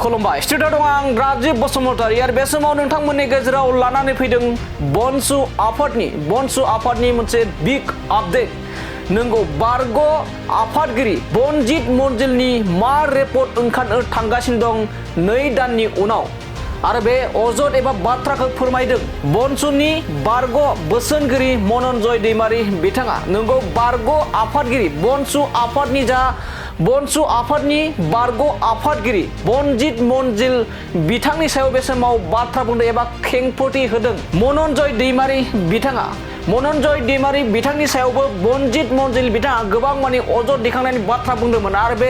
खुलुमबाय स्टुडिअ दं आं राजीव बसुमतारी आरो बे समाव नोंथांमोननि गेजेराव लानानै फैदों BoNSU आफादनि मोनसे बिग आपडेट नंगौ बारग' आफादगिरि बनजित मनजिलनि मा रिपर्ट ओंखारनो थांगासिनो दं 2 दाननि उनाव आरो बे अजद एबा बाथ्राखौ फोरमायदों BoNSUनि बारग' बोसोनगिरि मननजय दैमारि बिथाङा नंगौ बारग' आफादगिरि BoNSU आफादनि बारग' आफादगिरि बनजित मनजिल बिथांनि सायाव बे समाव बाथ्रा बुंदों एबा खेंफोरथि होदों मननजय दैमारि बिथाङा मननजय दैमारि बिथांनि सायावबो बनजित मनजिल बिथाङा गोबां माने अजद दैखांनायनि बाथ्रा बुंदोंमोन आरो बे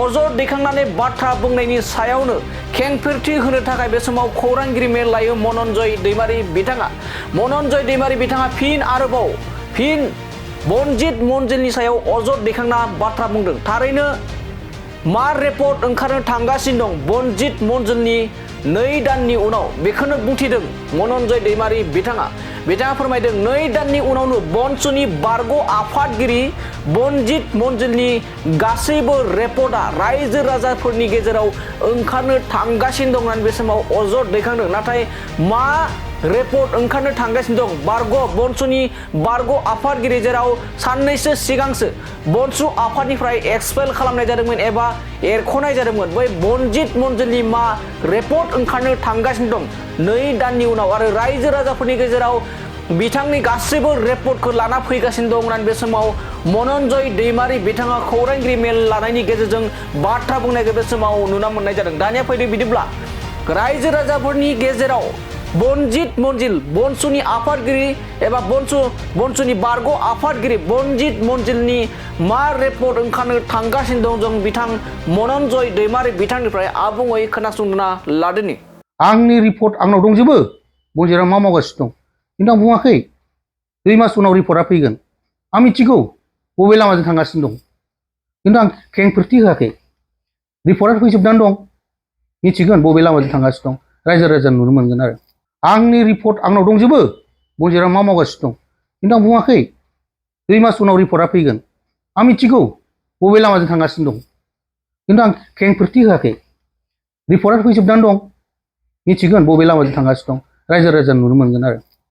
अजद दैखांनानै बाथ्रा बुंनायनि सायावनो खेंफोरथि होनो थाखाय बे समाव खौरांगिरि मेल लायो मननजय दैमारि बिथाङा फिन बनजित मनजिलनि सायाव अजद दैखांना बाथ्रा बुंदों थारैनो मा रिपर्ट ओंखारनो थांगासिनो दं बनजित मनजिलनि 2 दाननि उनाव बेखौनो बुंथिदों मननजय दैमारि बिथाङा फोरमायदों 2 दाननि उनावनो BoNSUनि बारग' आफादगिरि बनजित मनजिलनि गासैबो रिपर्टआ रायजो राजाफोरनि गेजेराव ओंखारनो थांगासिनो दं होननानै बे समाव अजद दैखांदों नाथाय मा रिपर्ट ओंखारनो थांगासिनो दं BoNSUनि बारग' आफादगिरि जेराव साननैसो सिगांसो BoNSU आफादनिफ्राय एक्सपेल खालामनाय जादोंमोन एबा एरख'नाय जादोंमोन बै बनजित मनजिलनि मा रिपर्ट ओंखारनो थांगासिनो दं 2 दाननि उनाव आरो रायजो राजाफोरनि गेजेराव बिथांनि गासैबो रिपर्टखौ लाना फैगासिनो दं होननानै बे समाव मननजय दैमारि बिथाङा खौरांगिरि मेल लानायनि गेजेरजों बाथ्रा बुंनायखौ बे समाव नुना मोननाय जादों दानिया फैदों बिदिब्ला रायजो राजाफोरनि गेजेराव बनजित मनजिल BoNSUनि आफादगिरि एबा BoNSUनि बारग' आफादगिरि बनजित मनजिलनि मा रिपर्ट ओंखारनो थांगासिनो दं जों बिथां मननजय दैमारि बिथांनिफ्राय आबुङै खोनासंना लादोनि आंनि रिपर्ट आंनाव दंजोबो बनजितआ मा मावगासिनो दं खिन्थु आं बुङाखै 2 मास उनाव रिपर्टआ फैगोन आं मिथिगौ बबे लामाजों थांगासिनो दं खिन्थु आं खेंफोरथि होआखै रिपर्टआ फैजोबनानै दं मिथिगोन बबे लामाजों थांगासिनो दं रायजो राजा नुनो मोनगोन आरो आंनि रिपर्ट आंनाव दंजोबो बनजितआ मा मावगासिनो दं खिन्थु आं बुङाखै 2 मास उनाव रिपर्टआ फैगोन आं मिथिगौ बबे लामाजों थांगासिनो दं खिन्थु आं खेंफोरथि होआखै रिपर्टआ फैजोबनानै दं मिथिगोन बबे लामाजों थांगासिनो दं रायजो राजा नुनो मोनगोन आरो